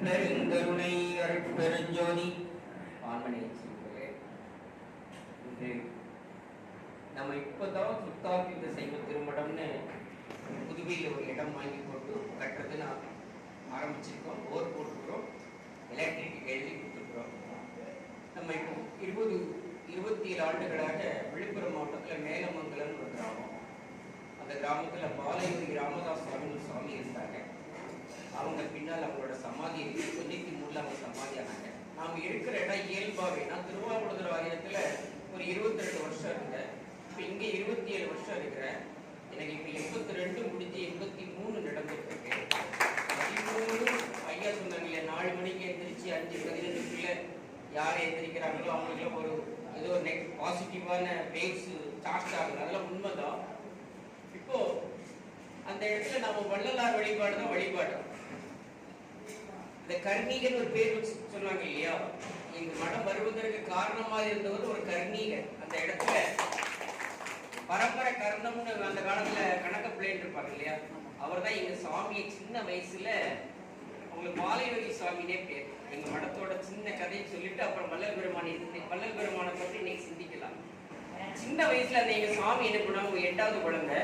பெருங்கருணை அருட்பெருஞ்சோதி ஆன்மனை செய்வர்களே, இது நம்ம இப்பதான் சுத்தாக்கி இந்த சைவ திருமடம்னு புதுவையில் ஒரு இடம் வாங்கி போட்டு கட்டுறதுன்னு ஆரம்பிச்சிருக்கோம். போர் போட்டுக்கிறோம், எலக்ட்ரிக் எழுதி கொடுத்துருக்குறோம். நம்ம இப்போ 27 ஆண்டுகளாக விழுப்புரம் மாவட்டத்தில் மேலமங்கலம் ஒரு கிராமம். அந்த கிராமத்தில் பாலையூரி ராமதாஸ் சுவாமின்னு சுவாமி இருந்தாங்க. அவங்க பின்னால் அவங்களோட சமாதி 93 அவங்க சமாதி ஆனாங்க. நாம் இருக்கிற இடம் இயல்பாகவே, நான் திருவாவூர் ஆலயத்தில் ஒரு 22 வருஷம் இருந்தேன். இப்போ இங்கே 27 வருஷம் இருக்கிறேன். எனக்கு இப்போ 82 முடிஞ்சு 83 நடந்துட்டு இருக்கேன். 13 ஐயா சொன்னாங்க, 4 மணிக்கு எந்திரிச்சு 5:15 யார் எந்திரிக்கிறாங்களோ அவங்களுக்குலாம் ஒரு ஏதோ நெக்ஸ்ட் பாசிட்டிவான வேவ்ஸ் சார்ஜ் ஆகுது. அதெல்லாம் உண்மைதான். இப்போ அந்த இடத்துல நம்ம வள்ளலார் வழிபாடு தான் வழிபாடு. இந்த கர்ணீகன் ஒரு பேர் வச்சு சொன்னாங்க இல்லையா, எங்க மடம் வருவதற்கு காரணமாக இருந்தவர் ஒரு கர்ணீகன். அந்த இடத்துல பரம்பரை கர்ணம்னு அந்த காலத்துல கணக்க பிள்ளைன்னு இருப்பாங்க இல்லையா, அவர் தான் எங்க சுவாமியை சின்ன வயசுல அவங்களுக்கு பாலைவரி சுவாமினே பேர். எங்க மடத்தோட சின்ன கதையை சொல்லிட்டு அப்புறம் வள்ளல் பெருமானை பற்றி இன்னைக்கு சிந்திக்கலாம். சின்ன வயசுல அந்த எங்க சுவாமி என்ன பண்ணுவாங்க, 8வது குழந்தை.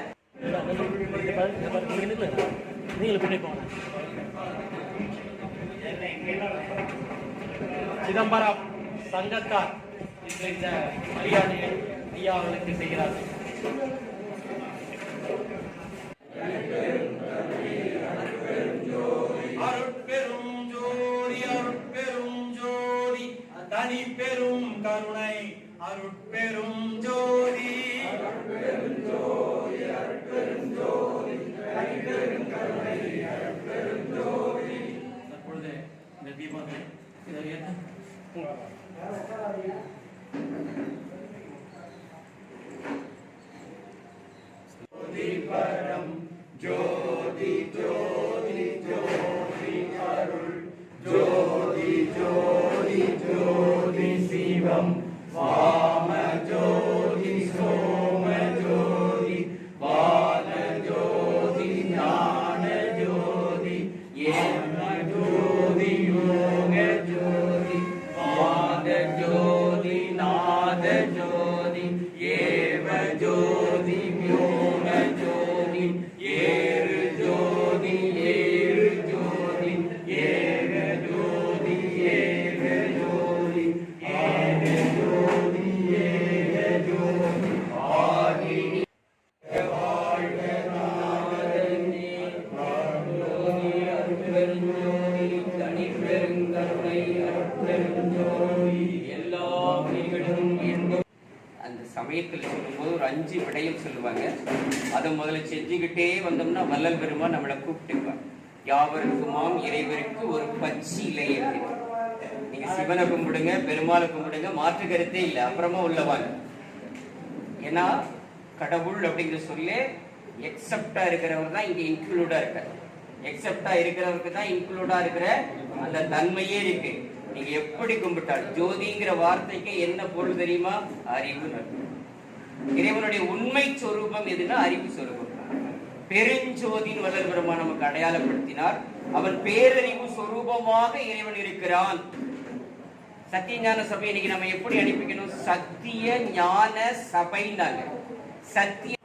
சிதம்பரம் சங்கத்தார் இந்த மரியாதையை ஐயா அவர்களுக்கு செய்கிறார்கள். அருட்பெரும் ஜோதி அருட்பெரும் ஜோதி தனி பெரும் கருணை அருட்பெரும் ஜோதி அருட்பெரும் ஜோதி அருட்பெரும் ஜோதி தனி பெரும் கருணை அருட்பெரும் ஜோதி. தற்பொழுது இந்த தீபத்தை பரம் ஜோதி ஜோதி ஜோதி அருள் ஜோதி ஜோதி ஜோதி சிவம் வாம ஜோதி சோம ஜோதி வான ஜோதி ஞான ஜோதி ஏம ஜோதி யோக ஜோதி வாத ஜோதி நாத ஜோதி ஏவ ஜோதி யோக ஜோதி ஏறு ஜோதி ஏறு ஜோதி ஏக ஜோதி ஏக ஜோதி ஏக ஜோதி ஏக ஜோதி ஆதி வாழ்க நாதனே ஜோதி அருட்பெருஞ்சோதி தனி பெருங்கருணை அருட்பெருஞ்சோதி எல்லா உயிர்களும் இன்பம். அந்த சமயத்தில் சொல்லும்போது ஒரு 5 விடயம் சொல்லுவாங்க. அதை முதல்ல செஞ்சுக்கிட்டே வந்தோம்னா வள்ளல் பெருமான் நம்மளை கூப்பிட்டுக்குவாங்க. யாவருக்குமாம் இறைவருக்கு ஒரு பச்சி இலை அப்படின்னு. நீங்க சிவனை கும்பிடுங்க, பெருமாளை கும்பிடுங்க, மாற்று கருத்தே இல்லை. அப்புறமா உள்ளவாங்க. ஏன்னா கடவுள் அப்படிங்கிற சொல்லே எக்ஸப்டா இருக்கிறவர் தான் இங்க இன்க்ளூடா இருக்காரு. எக்ஸப்டா இருக்கிறவருக்கு தான் இன்க்ளூடா இருக்கிற அந்த தன்மையே இருக்கு. நீங்க எப்படி கும்பிட்டாலும் ஜோதிங்கிற வார்த்தைக்கு என்ன பொருள் தெரியுமா? அறிவு. இறைவனுடைய உண்மை சொரூபம் எதுனா அறிவு சொரூபம். பெருஞ்சோதின் வள்ளல் பெருமான் நமக்கு அடையாளப்படுத்தினார். அவன் பேரறிவு சொரூபமாக இறைவன் இருக்கிறான். சத்திய ஞான சபை இன்னைக்கு நம்ம எப்படி அனுப்பிக்கணும்? சத்திய ஞான சபைனாங்க. சத்திய